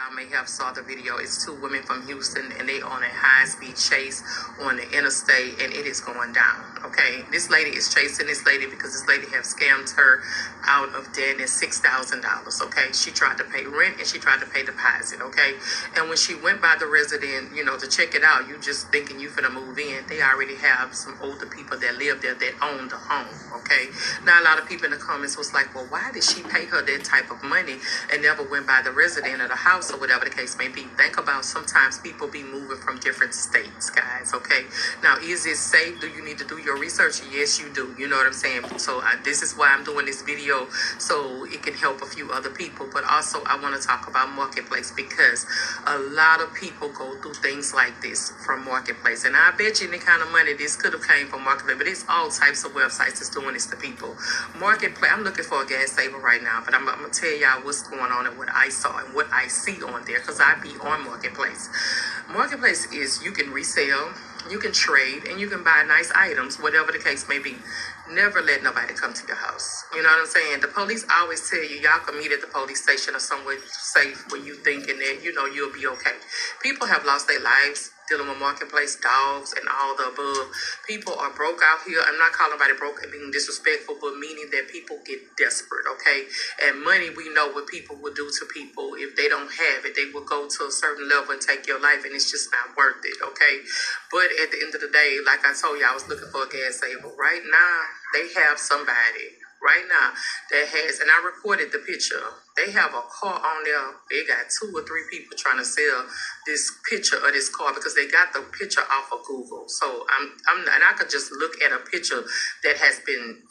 I may have saw the video. It's two women from Houston and they on a high-speed chase on the interstate and it is going down. Okay, this lady is chasing this lady because this lady have scammed her out of debt and $6,000. Okay, she tried to pay rent and she tried to pay deposit. Okay, and when she went by the resident, to check it out, you just thinking you finna move in. They already have some older people that live there that own the home. Okay, now a lot of people in the comments was like, well, why did she pay her that type of money and never went by the resident of the house or whatever the case may be? Think about sometimes people be moving from different states, guys. Okay, now is it safe? Do you need to do your research? Yes, you do. You know what I'm saying? So this is why I'm doing this video, so it can help a few other people. But also I want to talk about Marketplace because a lot of people go through things like this from Marketplace, and I bet you any kind of money this could have came from Marketplace, but it's all types of websites that's doing this to people. Marketplace, I'm looking for a gas saver right now, but I'm gonna tell y'all what's going on and what I saw and what I see on there, because I be on Marketplace. Marketplace is you can resell, you can trade, and you can buy nice items, whatever the case may be. Never let nobody come to your house. You know what I'm saying? The police always tell you y'all can meet at the police station or somewhere safe where you thinking that, you'll be okay. People have lost their lives dealing with Marketplace, dogs, and all the above. People are broke out here. I'm not calling anybody broke and being disrespectful, but meaning that people get desperate, okay? And money, we know what people will do to people. If they don't have it, they will go to a certain level and take your life, and it's just not worth it, okay? But at the end of the day, like I told you, I was looking for a gas saver. Right now, they have somebody right now that has, and I recorded the picture. They have a car on there. They got 2 or 3 people trying to sell this picture of this car because they got the picture off of Google. So and I could just look at a picture that has been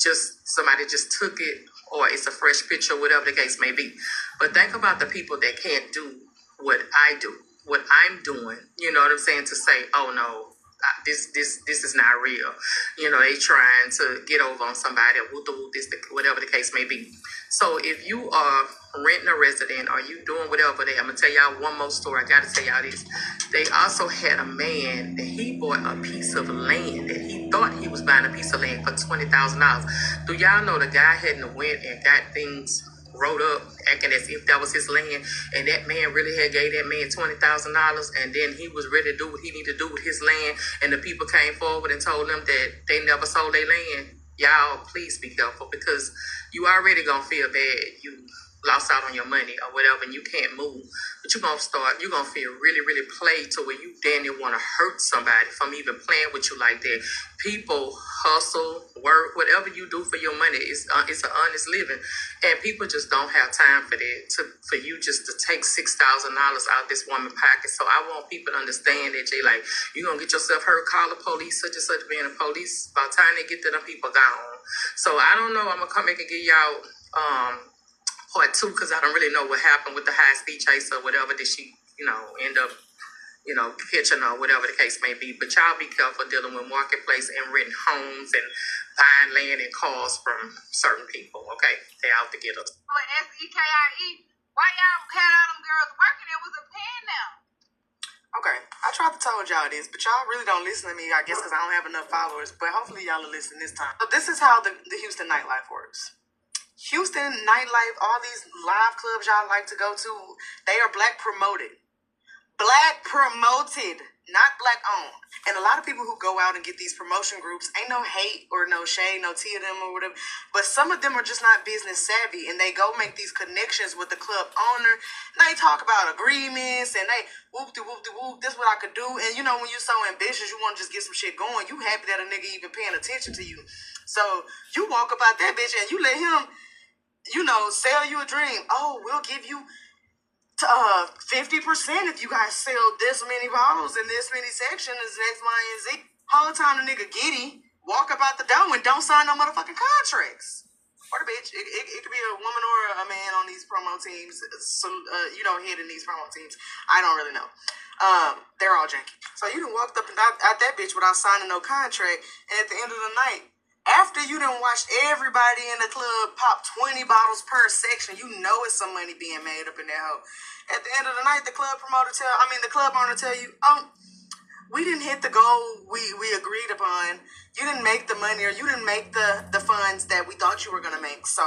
somebody just took it, or it's a fresh picture, whatever the case may be. But think about the people that can't do what I do, what I'm doing. You know what I'm saying? To say, oh no, this is not real. They trying to get over on somebody, or whatever the case may be. So if you are renting a resident or you doing whatever, I'm gonna tell y'all one more story. I gotta tell y'all this. They also had a man that he bought a piece of land that he thought he was buying a piece of land for $20,000. Do y'all know the guy hadn't went and got things wrote up acting as if that was his land, and that man really had gave that man $20,000, and then he was ready to do what he needed to do with his land, and the people came forward and told them that they never sold their land. Y'all, please be careful, because you already gonna feel bad. You lost out on your money or whatever, and you can't move. But you're gonna feel really, really played to where you damn near want to hurt somebody from even playing with you like that. People hustle, work, whatever you do for your money, it's an honest living, and people just don't have time for that. For you just to take $6,000 out this woman's pocket. So I want people to understand that you gonna get yourself hurt. Call the police, such and such being a police. By the time they get to them people gone. So I don't know. I'm gonna come back and give y'all part 2, because I don't really know what happened with the high speed chase or whatever. Did she, end up, catching or whatever the case may be. But y'all be careful dealing with Marketplace and renting homes and buying land and cars from certain people. Okay, they out to get us. But SEKIE, why y'all had all them girls working? It was a pen now. Okay, I tried to tell y'all this, but y'all really don't listen to me, I guess, because I don't have enough followers. But hopefully y'all will listen this time. So this is how the Houston nightlife works. Houston nightlife, all these live clubs y'all like to go to, they are black promoted. Black promoted, not black owned. And a lot of people who go out and get these promotion groups, ain't no hate or no shade, no tea of them or whatever. But some of them are just not business savvy, and they go make these connections with the club owner. And they talk about agreements, and they whoop-de-whoop-de-whoop, this is what I could do. And when you're so ambitious, you want to just get some shit going. You happy that a nigga even paying attention to you. So you walk up out that bitch and you let him, sell you a dream. Oh, we'll give you 50% if you guys sell this many bottles in this many sections, X, Y, and Z. Whole time the nigga giddy, walk up out the door and don't sign no motherfucking contracts. Or the bitch. It could be a woman or a man on these promo teams. So, heading these promo teams. I don't really know. They're all janky. So you done walked up and out that bitch without signing no contract, and at the end of the night, after you done watched everybody in the club pop 20 bottles per section, it's some money being made up in that hoe. At the end of the night, the club owner tell you, oh, we didn't hit the goal we agreed upon. You didn't make the money, or you didn't make the funds that we thought you were gonna make. So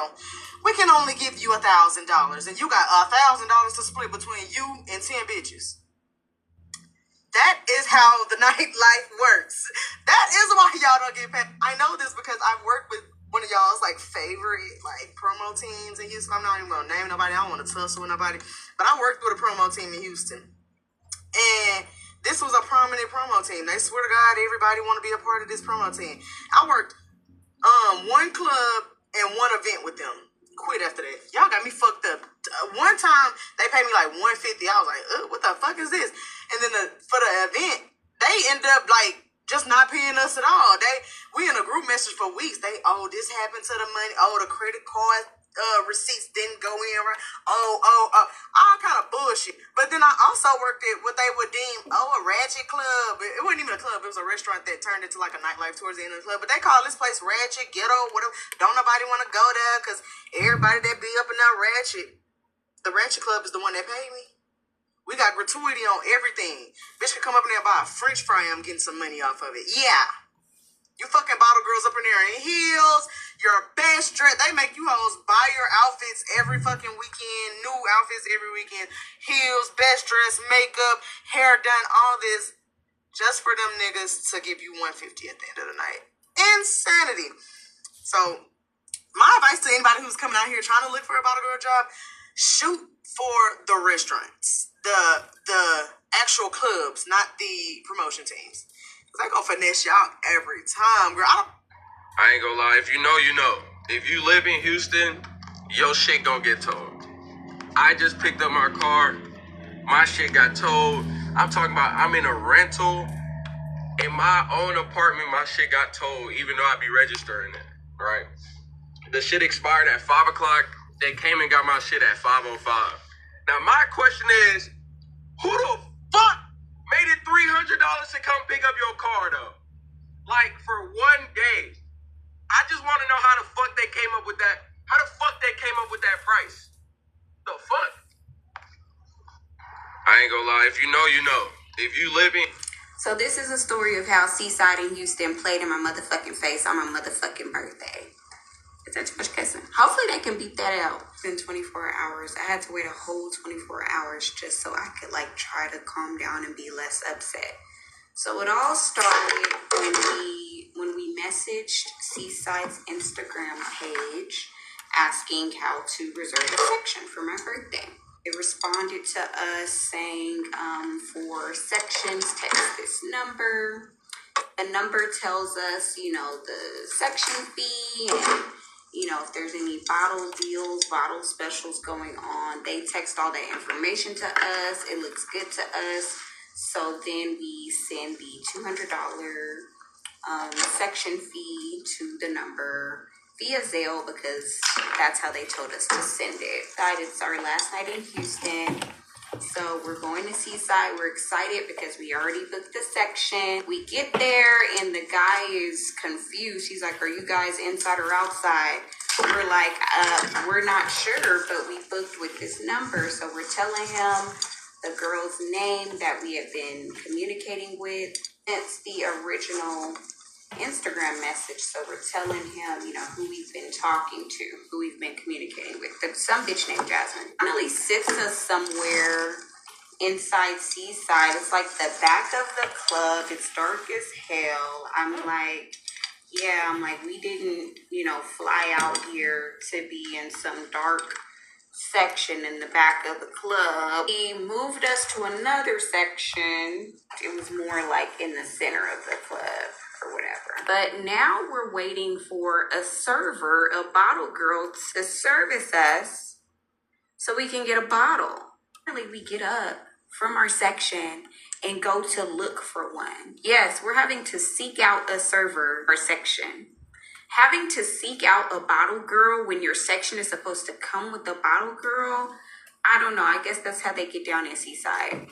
we can only give you $1,000, and you got $1,000 to split between you and 10 bitches. That is how the nightlife works. That is why y'all don't get paid. I know this because I've worked with one of y'all's like favorite like promo teams in Houston. I'm not even gonna name nobody. I don't want to tussle with nobody, but I worked with a promo team in Houston, and this was a prominent promo team. They swear to God, everybody want to be a part of this promo team. I worked one club and one event with them. Quit after that. Y'all got me fucked up. One time they paid me like $150. I was like, what the fuck is this? And then for the event, they ended up like just not paying us at all. We in a group message for weeks. This happened to the money. The credit card receipts didn't go in right. All kind of bullshit. But then I also worked at what they would deem a ratchet club. It wasn't even a club. It was a restaurant that turned into like a nightlife towards the end of the club. But they call this place ratchet, ghetto, whatever. Don't nobody want to go there because everybody that be up in that ratchet, the ratchet club is the one that paid me. We got gratuity on everything. Bitch could come up in there and buy a French fry. I'm getting some money off of it. Yeah. You fucking bottle girls up in there in heels. Your best dress. They make you hoes buy your outfits every fucking weekend. New outfits every weekend. Heels, best dress, makeup, hair done, all this. Just for them niggas to give you $150 at the end of the night. Insanity. So, my advice to anybody who's coming out here trying to look for a bottle girl job, shoot for the restaurants. The actual clubs, not the promotion teams. They gonna finesse y'all every time, girl. I ain't gonna lie. If you know, you know. If you live in Houston, your shit gonna get towed. I just picked up my car. My shit got towed. I'm talking about I'm in a rental. In my own apartment, my shit got towed, even though I be registering it, right? The shit expired at 5 o'clock. They came and got my shit at 5:05. Now, my question is, who the fuck made it $300 to come pick up your car, though? Like, for one day. I just want to know how the fuck they came up with that. How the fuck they came up with that price? The fuck? I ain't gonna lie. If you know, you know. If you live in... So this is a story of how Seaside in Houston played in my motherfucking face on my motherfucking birthday. Is that too much cussing? Hopefully they can beat that out. In 24 hours. I had to wait a whole 24 hours just so I could like try to calm down and be less upset. So it all started when we messaged Seaside's Instagram page asking how to reserve a section for my birthday. It responded to us saying, for sections, text this number. The number tells us, the section fee and, if there's any bottle deals, bottle specials going on. They text all that information to us. It looks good to us. So then we send the $200 section fee to the number via Zelle because that's how they told us to send it. It's our last night in Houston. So we're going to Seaside. We're excited because we already booked the section. We get there and the guy is confused. He's like, are you guys inside or outside? We're like, we're not sure, but we booked with this number. So we're telling him the girl's name that we have been communicating with since the original Instagram message. So we're telling him, who we've been talking to, who we've been communicating with. Some bitch named Jasmine. Finally sits us somewhere inside Seaside. It's like the back of the club. It's dark as hell. I'm like, we didn't, fly out here to be in some dark section in the back of the club. He moved us to another section. It was more like in the center of the club or whatever. But now we're waiting for a server, a bottle girl, to service us so we can get a bottle. Finally, we get up from our section and go to look for one. Yes, we're having to seek out a server or section. Having to seek out a bottle girl when your section is supposed to come with a bottle girl, I don't know. I guess that's how they get down at Seaside.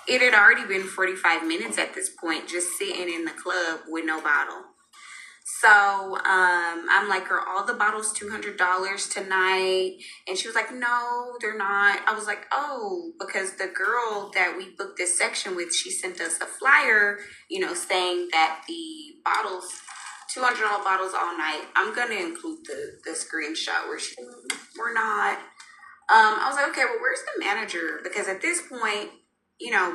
It had already been 45 minutes at this point, just sitting in the club with no bottle. So I'm like, are all the bottles $200 tonight? And she was like, no, they're not. I was like, oh, because the girl that we booked this section with, she sent us a flyer, saying that the bottles, $200 bottles all night. I'm gonna include the screenshot where we're not. I was like, okay, well, where's the manager? Because at this point,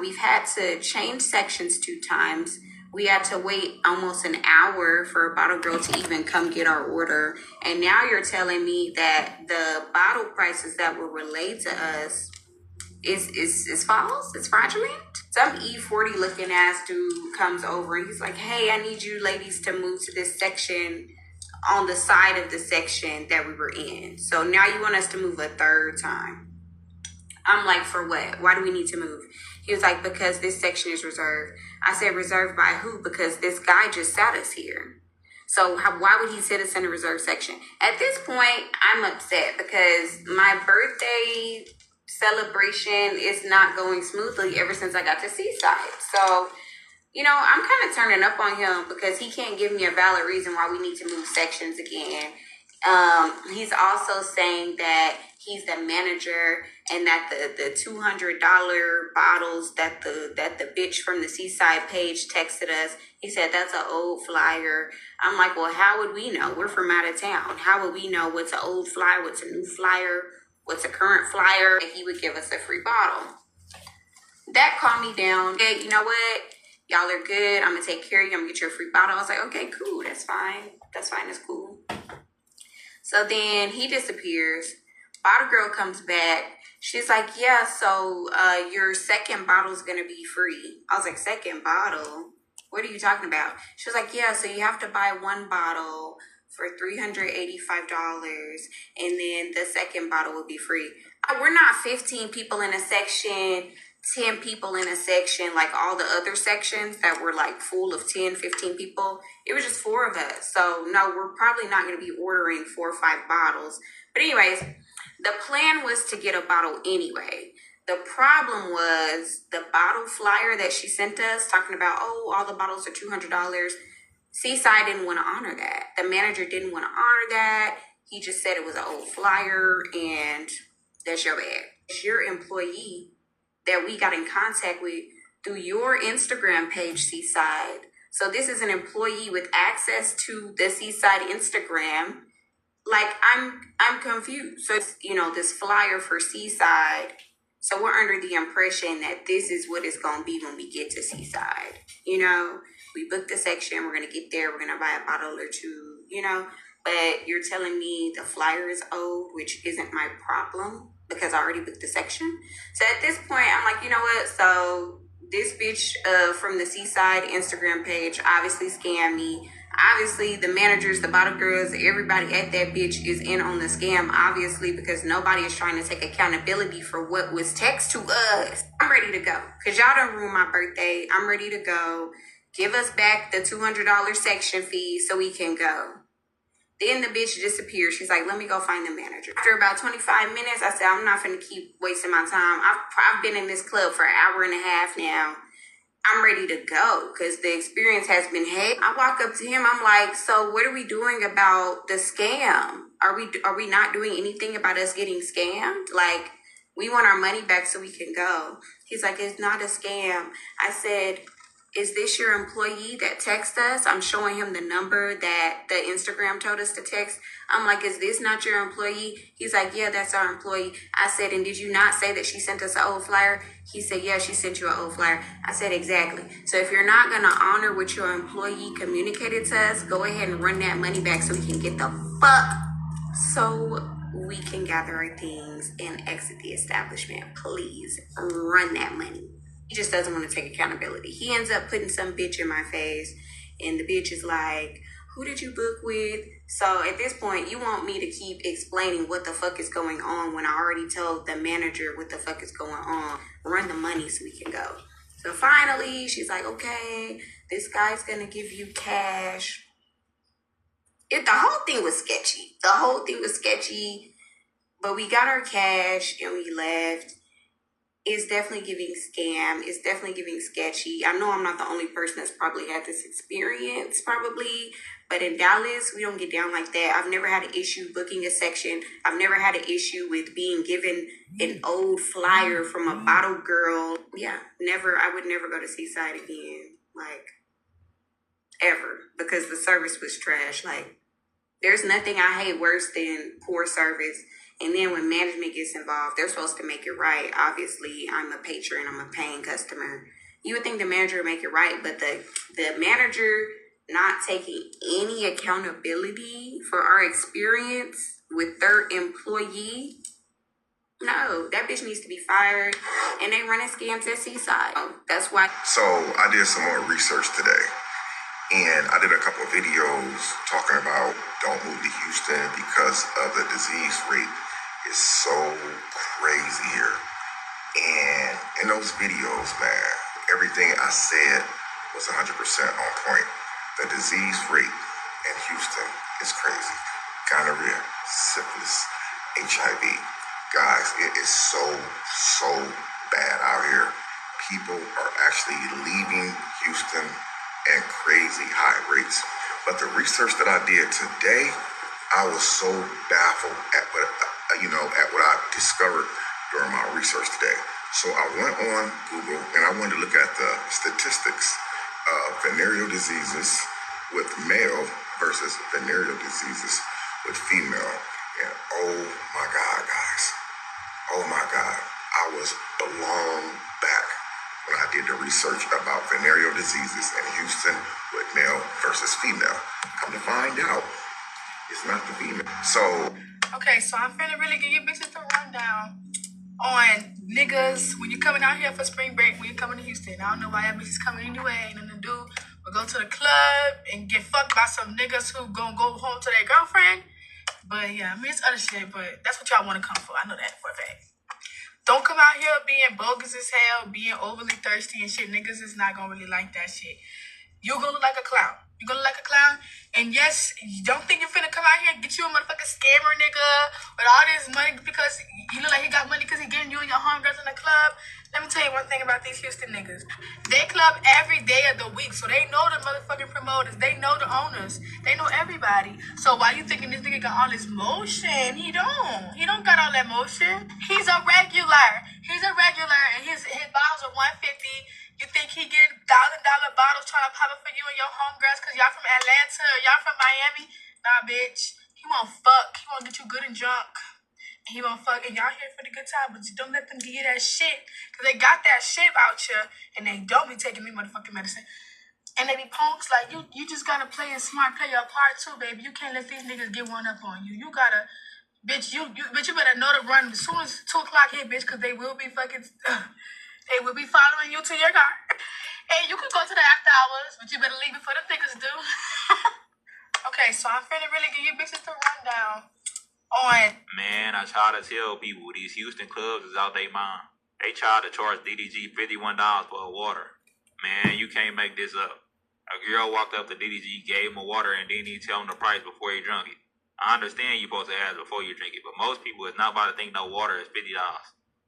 we've had to change sections 2 times. We had to wait almost an hour for a bottle girl to even come get our order. And now you're telling me that the bottle prices that were relayed to us is false? It's fraudulent? Some E40 looking ass dude comes over and he's like, hey, I need you ladies to move to this section on the side of the section that we were in. So now you want us to move a 3rd time. I'm like, for what? Why do we need to move? He was like, because this section is reserved. I said, reserved by who? Because this guy just sat us here. So why would he sit us in a reserved section? At this point, I'm upset because my birthday celebration is not going smoothly ever since I got to Seaside. So, I'm kind of turning up on him because he can't give me a valid reason why we need to move sections again. He's also saying that he's the manager and that the $200 bottles that the bitch from the Seaside page texted us, he said that's an old flyer. I'm like, well, how would we know? We're from out of town. How would we know what's an old flyer, what's a new flyer, what's a current flyer? And he would give us a free bottle. That calmed me down. Hey, you know what? Y'all are good. I'm gonna take care of you. I'm gonna get you a free bottle. I was like, okay, cool. That's fine. That's cool. So then he disappears. Bottle girl comes back. She's like, yeah, so your second bottle is going to be free. I was like, second bottle? What are you talking about? She was like, yeah, so you have to buy 1 bottle for $385 and then the second bottle will be free. We're not 15 people in a section, 10 people in a section, like all the other sections that were like full of 10, 15 people. It was just 4 of us. So no, we're probably not going to be ordering 4 or 5 bottles. But anyways, the plan was to get a bottle anyway. The problem was the bottle flyer that she sent us talking about, oh, all the bottles are $200. Seaside didn't want to honor that. The manager didn't want to honor that. He just said it was an old flyer and that's your bad. It's your employee that we got in contact with through your Instagram page, Seaside. So this is an employee with access to the Seaside Instagram. Like, I'm confused. So, this flyer for Seaside. So we're under the impression that this is what it's going to be when we get to Seaside. We booked the section. We're going to get there. We're going to buy a bottle or 2, But you're telling me the flyer is old, which isn't my problem because I already booked the section. So at this point, I'm like, you know what? So this bitch from the Seaside Instagram page obviously scammed me. Obviously, the managers, the bottle girls, everybody at that bitch is in on the scam, obviously, because nobody is trying to take accountability for what was text to us. I'm ready to go because y'all done ruined my birthday. I'm ready to go. Give us back the $200 section fee so we can go. Then the bitch disappeared. She's like, let me go find the manager. After about 25 minutes, I said, I'm not finna keep wasting my time. I've been in this club for an hour and a half now. I'm ready to go because the experience has been had. I walk up to him. I'm like, so what are we doing about the scam? Are we not doing anything about us getting scammed? Like, we want our money back so we can go. He's like, it's not a scam. I said, is this your employee that texted us? I'm showing him the number that the Instagram told us to text. I'm like, is this not your employee? He's like, yeah, that's our employee. I said, and did you not say that she sent us an old flyer? He said, yeah, she sent you an old flyer. I said, exactly. So if you're not going to honor what your employee communicated to us, go ahead and run that money back so we can get the fuck, so we can gather our things and exit the establishment. Please run that money. He just doesn't want to take accountability. He ends up putting some bitch in my face, and the bitch is like, who did you book with? So at this point, you want me to keep explaining what the fuck is going on when I already told the manager what the fuck is going on. Run the money so we can go. So finally, she's like, okay, this guy's going to give you cash. The whole thing was sketchy. But we got our cash and we left. It's definitely giving scam. It's definitely giving sketchy. I know I'm not the only person that's probably had this experience, probably. But in Dallas, we don't get down like that. I've never had an issue booking a section. I've never had an issue with being given an old flyer from a bottle girl. Yeah, never. I would never go to Seaside again. Like, ever. Because the service was trash. Like, there's nothing I hate worse than poor service. And then when management gets involved, they're supposed to make it right. Obviously, I'm a patron. I'm a paying customer. You would think the manager would make it right, but the manager not taking any accountability for our experience with their employee, no, that bitch needs to be fired. And they running scams at Seaside. That's why. So I did some more research today. And I did a couple of videos talking about don't move to Houston because of the disease rate is so crazy here. And in those videos, man, everything I said was 100% on point. The disease rate in Houston is crazy. Gonorrhea, syphilis, HIV. Guys, it is so bad out here. People are actually leaving Houston at crazy high rates. But the research that I did today, I was so baffled at what I discovered during my research today. So I went on Google and I wanted to look at the statistics of venereal diseases with male versus venereal diseases with female. And oh my God, guys. Oh my God. I was blown back when I did the research about venereal diseases in Houston with male versus female. Come to find out, it's not the female. So, Okay, so I'm finna really give you bitches the rundown on niggas when you coming out here for spring break, when you coming to Houston. I don't know why y'all bitches coming anyway, ain't nothing to do. But go to the club and get fucked by some niggas who gonna go home to their girlfriend. But yeah, I mean, it's other shit, but that's what y'all wanna come for. I know that for a fact. Don't come out here being bogus as hell, being overly thirsty and shit. Niggas is not gonna really like that shit. You're gonna look like a clown. You're gonna look like a clown. And yes, you don't think you're finna come out here and get you a motherfucking scammer nigga with all this money because he look like he got money because he getting you and your homegirls in the club. Let me tell you one thing about these Houston niggas. They club every day of the week, so they know the motherfucking promoters. They know the owners. They know everybody. So why you thinking this nigga got all this motion? He don't. He don't got all that motion. He's a regular. He's a regular, and his bottles are $150. You think he getting $1,000 bottles trying to pop up for you and your homegirls because y'all from Atlanta or y'all from Miami? Nah, bitch. He won't fuck. He won't get you good and drunk. He won't fuck, and y'all here for the good time, but you don't let them give you that shit, because they got that shit out here, and they don't be taking me motherfucking medicine. And they be punks, like, you just gotta play it smart, play your part too, baby. You can't let these niggas get one up on you. You gotta, bitch, you better know to run as soon as 2 o'clock hit, bitch, because they will be fucking, they will be following you to your car. And you can go to the after hours, but you better leave before the niggas do. Okay, so I'm finna really give you bitches the rundown on. Man, I try to tell people these Houston clubs is out they mind. They try to charge DDG $51 for a water. Man, you can't make this up. A girl walked up to DDG, gave him a water, and didn't even tell him the price before he drank it. I understand you're supposed to ask before you drink it, but most people is not about to think no water is $50.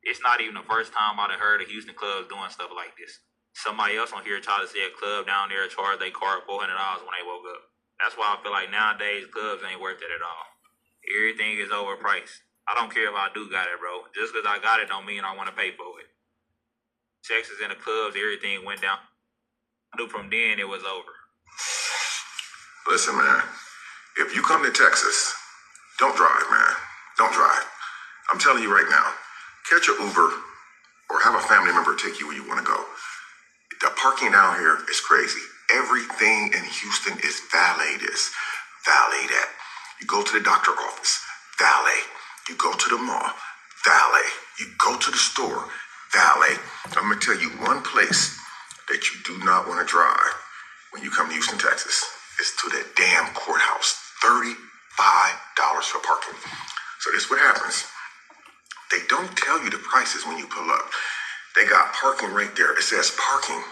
It's not even the first time I've heard of Houston clubs doing stuff like this. Somebody else on here tried to say a club down there charged their card $400 when they woke up. That's why I feel like nowadays clubs ain't worth it at all. Everything is overpriced. I don't care if I do got it, bro. Just because I got it don't mean I want to pay for it. Texas in the clubs, everything went down. I knew from then it was over. listen, man, if you come to Texas, don't drive, man. Don't drive. I'm telling you right now, catch an Uber or have a family member take you where you want to go. The parking down here is crazy. Everything in Houston is valet this, valet that. You go to the doctor office, valet. You go to the mall, valet. You go to the store, valet. I'm going to tell you one place that you do not want to drive when you come to Houston, Texas. It's to that damn courthouse. $35 for parking. So this is what happens. They don't tell you the prices when you pull up. They got parking right there. It says parking.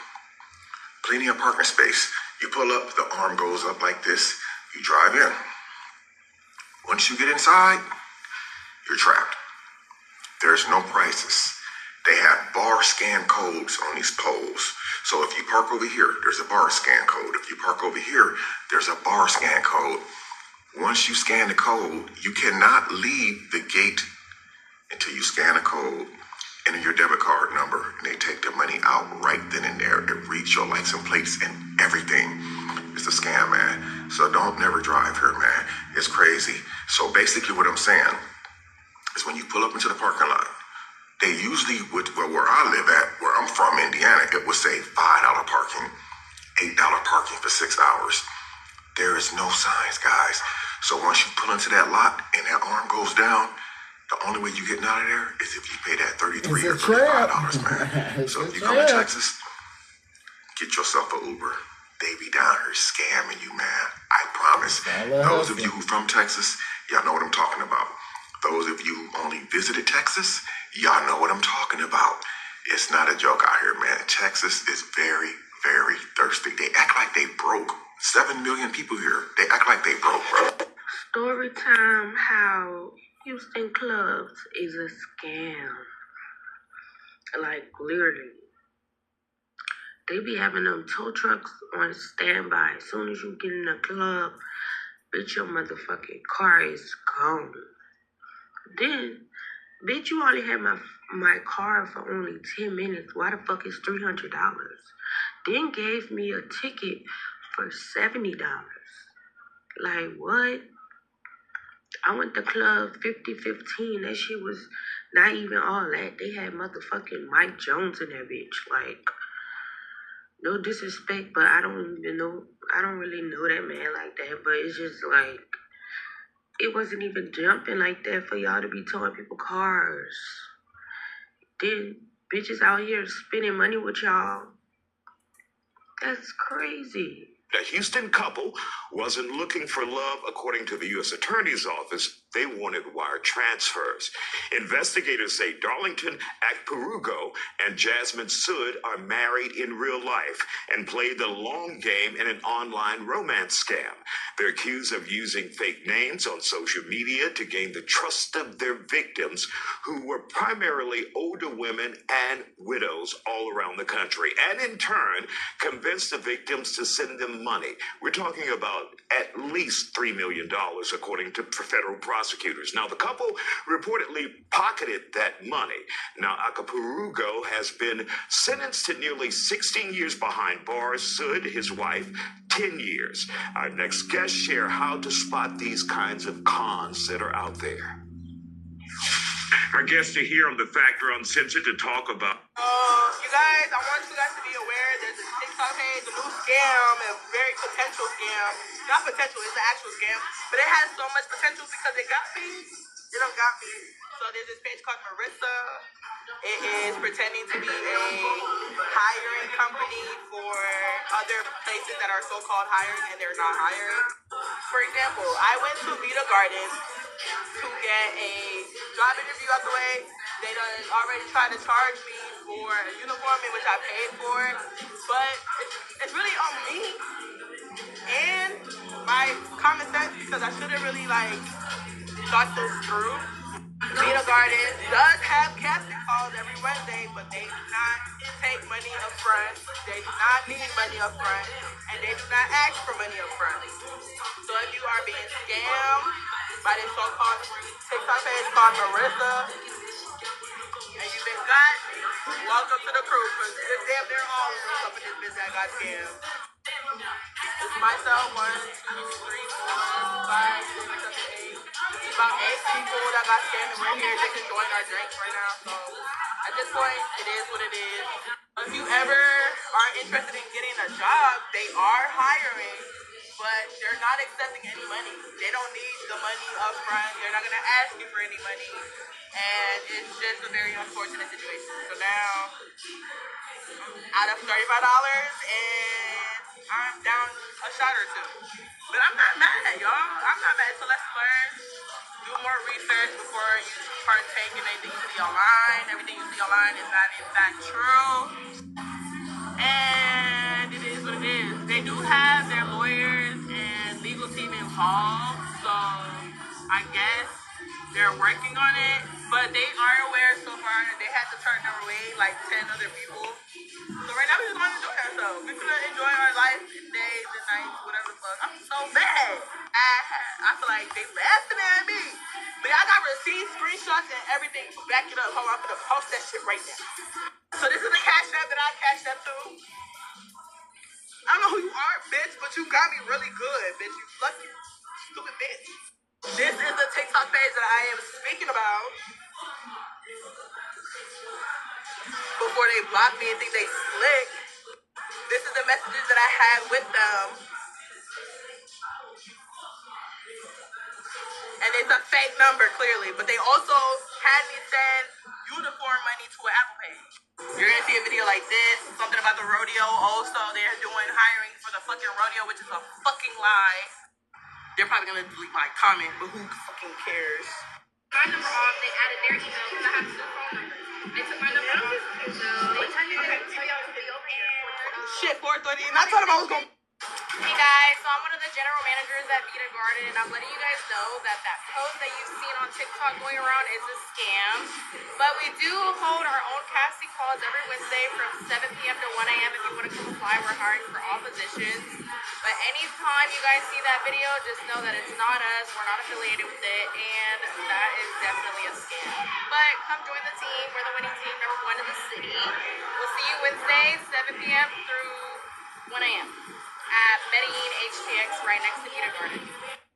Plenty of parking space. You pull up, the arm goes up like this. You drive in. Once you get inside, you're trapped. There's no prices. They have bar scan codes on these poles. So if you park over here, there's a bar scan code. If you park over here, there's a bar scan code. Once you scan the code, you cannot leave the gate until you scan a code, enter your debit card number, and they take the money out right then and there. It reads your license plates and everything. It's a scam, man. So don't never drive here, man. It's crazy. So basically what I'm saying is when you pull up into the parking lot, they usually would, well, where I live at, where I'm from, Indiana, it would say $5 parking, $8 parking for 6 hours. There is no signs, guys. So once you pull into that lot and that arm goes down, the only way you getting out of there is if you pay that $33 or $35, man. So if you come to Texas, get yourself an Uber. They be down here scamming you, man. I promise. Those of you who from Texas, y'all know what I'm talking about. Those of you who only visited Texas, y'all know what I'm talking about. It's not a joke out here, man. Texas is very, very thirsty. They act like they broke. 7 million people here. They act like they broke, bro. Story time how Houston clubs is a scam. Like, literally. They be having them tow trucks on standby. As soon as you get in the club, bitch, your motherfucking car is gone. Then, bitch, you only had my car for only 10 minutes. Why the fuck is $300? Then gave me a ticket for $70. Like, what? I went to club 5015. That shit was not even all that. They had motherfucking Mike Jones in that bitch. Like, no disrespect, but I don't really know that man like that. But it's just like, it wasn't even jumping like that for y'all to be towing people cars. Then bitches out here spending money with y'all. That's crazy. A Houston couple wasn't looking for love, according to the U.S. Attorney's Office. They wanted wire transfers. Investigators say Darlington Akperugo and Jasmine Sood are married in real life and played the long game in an online romance scam. They're accused of using fake names on social media to gain the trust of their victims, who were primarily older women and widows all around the country, and in turn convinced the victims to send them money. We're talking about at least $3 million, according to federal prosecutors. Now, the couple reportedly pocketed that money. Now, Akperugo has been sentenced to nearly 16 years behind bars. Sood, his wife, 10 years. Our next guests share how to spot these kinds of cons that are out there. Our guests are here on The Factor Uncensored to talk about. You guys, I want you guys to be aware there's a TikTok page, a new scam, a very potential scam. Not potential, it's an actual scam. But it has so much potential because it got me. It done got me. So there's this page called Marissa. It is pretending to be a hiring company for other places that are so-called hiring and they're not hiring. For example, I went to Vita Gardens to get a job interview out the way. They done already tried to charge me for a uniform in which I paid for it, but it's really on me and my common sense because I should have really thought this through. Vita Gardens does have casting calls every Wednesday, but they do not take money up front. They do not need money up front, and they do not ask for money up front. So if you are being scammed by this so-called TikTok page called Marissa, and you've been got, welcome to the crew, because it's damn near all of us up in this business that got scammed. It's myself, 1, 2, 3, 4, 5, 6, 7, 8. About 8 people that got scammed, and we're here just enjoying our drinks right now. So at this point, it is what it is. If you ever are interested in getting a job, they are hiring, but they're not accepting any money. They don't need the money up front. They're not going to ask you for any money. And it's just a very unfortunate situation. So now, out of $35, and I'm down a shot or two. But I'm not mad, y'all. I'm not mad. So let's learn. Do more research before you partake in anything you see online. Everything you see online is not in fact true. And it is what it is. They do have their lawyers and legal team involved. So I guess They're working on it, but they are aware so far that they had to turn their away like 10 other people. So right now we just want to enjoy ourselves. We're gonna enjoy our life in days and nights, whatever the fuck. I'm so mad. I feel like they laughing at me. But I got receipts, screenshots, and everything to back it up. Hold on, I'm gonna post that shit right now. So this is the cash app that I cashed up to. I don't know who you are, bitch, but you got me really good, bitch. You lucky, stupid bitch. This is the TikTok page that I am speaking about before they block me and think they slick. This is the messages that I had with them. And it's a fake number, clearly. But they also had me send uniform money to an Apple Pay. You're gonna see a video like this, something about the rodeo. Also, they're doing hiring for the fucking rodeo, which is a fucking lie. They're probably gonna delete my comment, but who fucking cares? My number off, they added their email because I have two phone numbers. They took my number off. So what time did they tell y'all to be over here? Shit, 4:30. And I told them I was gonna. Hey guys, so I'm one of the general managers at Vita Garden, and I'm letting you guys know that post that you've seen on TikTok going around is a scam. But we do hold our own casting calls every Wednesday from 7 p.m. to 1 a.m. if you want to come apply. We're hiring for all positions. But anytime you guys see that video, just know that it's not us. We're not affiliated with it, and that is definitely a scam. But come join the team. We're the winning team, number 1 in the city. We'll see you Wednesday, 7 p.m. through 1 a.m. at Medellin HTX right next to Vita Garden.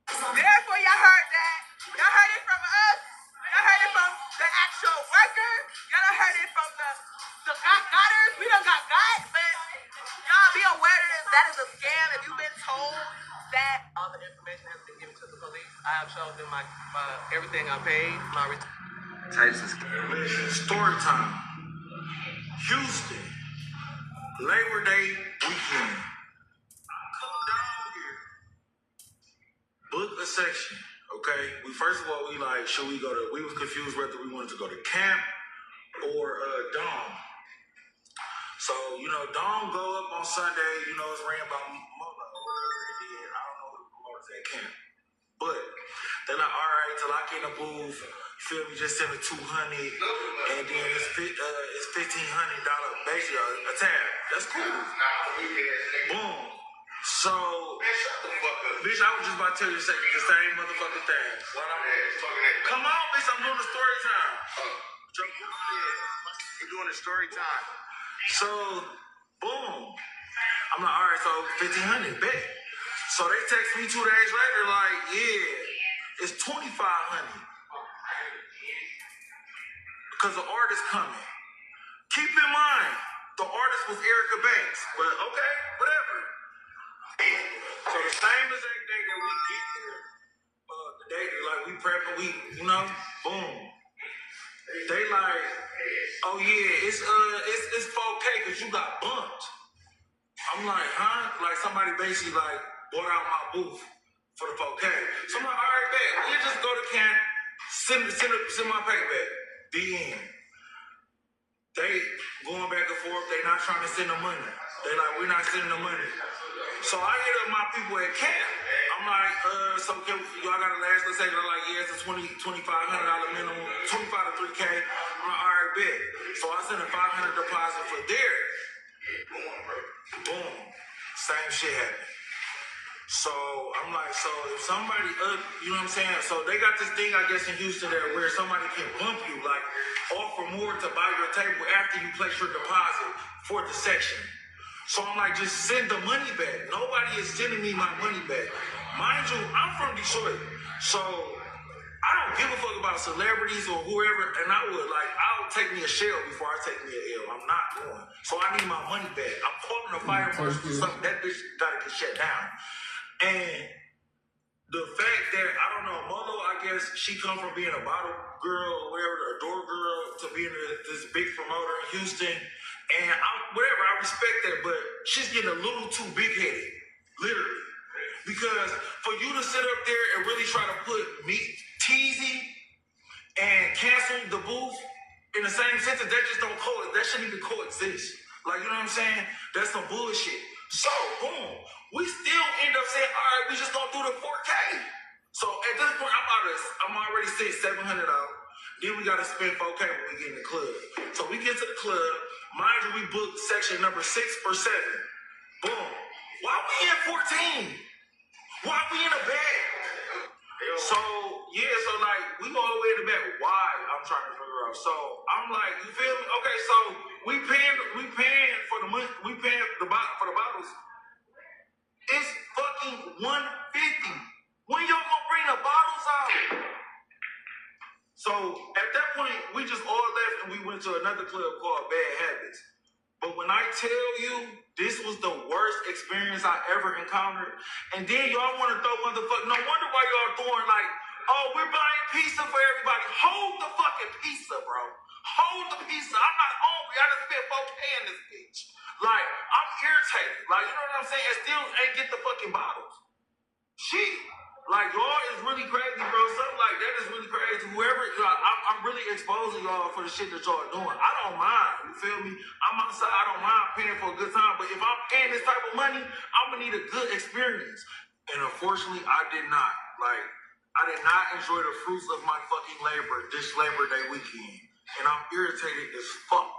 Therefore, y'all heard that. Y'all heard it from us. Y'all heard it from the actual worker. Y'all done heard it from the gotters. We done got but y'all be aware that is a scam. If you've been told that all the information has been given to the police, I have shown them my everything I paid, my types of scams. Story time. Houston. Labor Day weekend. Come down here. Book a section. Okay. First of all, should we go to? We was confused whether we wanted to go to camp or Dom. So Dom go up on Sunday. It's ran by Molo or whatever it did. I don't know who the promoters at camp, but they're like, all right, to lock in the booth. Feel me? Just send me $200, and then it's $1,500 basically a tab. That's cool. Boom. So, bitch, I was just about to tell you the same motherfucking thing. Come on, bitch, I'm doing the story time. We're doing the story time. So, boom. I'm like, all right, so 1,500, bet. So they text me 2 days later, like, yeah, it's 2,500. Because the artist coming. Keep in mind, the artist was Erica Banks. But okay, whatever. So the same exact day that we get there, the day that we prepping, boom. They like, oh yeah, it's 4K because you got bumped. I'm like, huh? Like somebody basically bought out my booth for the 4K. So I'm like, all right, bet. We just go to camp, send my pay back. The end. They going back and forth. They not trying to send the money. They like, we're not sending the money. So I hit up my people at camp. I'm like, so y'all got a last let's say they're like, yeah, it's a $2,500 minimum, 25 to 3K. I'm like, all right, bet. So I sent a $500 deposit for Derek. Boom. Same shit happened. So I'm like, so if somebody you know what I'm saying? So they got this thing, I guess, in Houston there where somebody can bump you, like offer more to buy your table after you place your deposit for the section. So I'm like, just send the money back. Nobody is sending me my money back. Mind you, I'm from Detroit, so I don't give a fuck about celebrities or whoever, and I'll take me a shell before I take me an L. I'm not going. So I need my money back. I'm calling the fire marshal for something. That bitch gotta get shut down. And the fact that, I don't know, Molo, I guess she come from being a bottle girl or whatever, a door girl, to being this big promoter in Houston. And I respect that, but she's getting a little too big-headed, literally. Because for you to sit up there and really try to put me, teasing, and cancel the booth in the same sentence, that just don't that shouldn't even coexist. Like, you know what I'm saying? That's some bullshit. So, boom. We still end up saying, all right, we just gonna do the 4K. So at this point, I'm already sitting $700 out. Then we gotta spend $4K when we get in the club. So we get to the club. Mind you, we booked section number 6 or 7. Boom. Why we in 14? Why we in the back? So yeah, so like we go all the way in the back. Why? I'm trying to figure out. So I'm like, you feel me? Okay, so we paying for the money, for the bottles. It's fucking $150. When y'all gonna bring the bottles out? So at that point, we just all left and we went to another club called Bad Habits. But when I tell you, this was the worst experience I ever encountered. And then y'all want to throw motherfucker. No wonder why y'all throwing like, oh, we're buying pizza for everybody. Hold the fucking pizza, bro. Hold the pizza. I'm not hungry. I just spent $4K in this bitch. Like, I'm irritated. Like, you know what I'm saying? And still ain't get the fucking bottles. Shit. Like, y'all is really crazy, bro. Something like that is really crazy. Whoever, like, I'm really exposing y'all for the shit that y'all doing. I don't mind. You feel me? I'm outside. I don't mind paying for a good time. But if I'm paying this type of money, I'm going to need a good experience. And unfortunately, I did not. Like, I did not enjoy the fruits of my fucking labor this Labor Day weekend. And I'm irritated as fuck.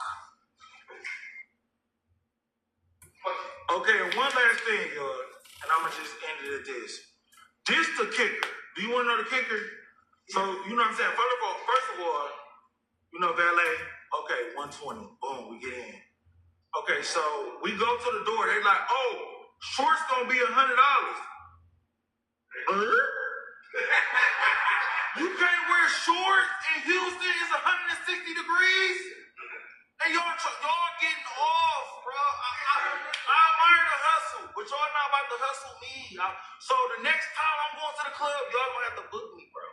Okay, and one last thing, y'all. And I'm going to just end it at this. This the kicker. Do you want to know the kicker? So, you know what I'm saying? First of all, you know, valet, okay, 120. Boom, we get in. Okay, so we go to the door. They like, oh, shorts gonna be $100. You can't wear shorts in Houston. It's 160 degrees. And y'all getting off, bro. I admire the hustle, but y'all not about to hustle me. So the next time I'm going to the club, y'all gonna have to book me, bro.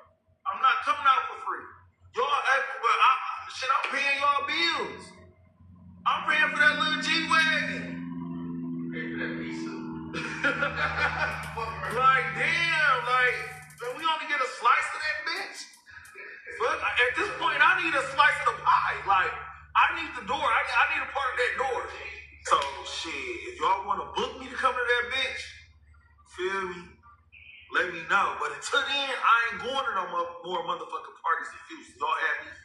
I'm not coming out for free. Y'all, I'm paying y'all bills. I'm paying for that little G-Wagon. Paying for that pizza. Like, damn, like, we only get a slice of that bitch? But at this point, I need a slice of the pie. Like, I need the door. I need a part of that door. So, shit, if y'all want to book me to come to that bitch, feel me? Let me know. But until then, I ain't going to no more motherfucking parties in Houston. Y'all have me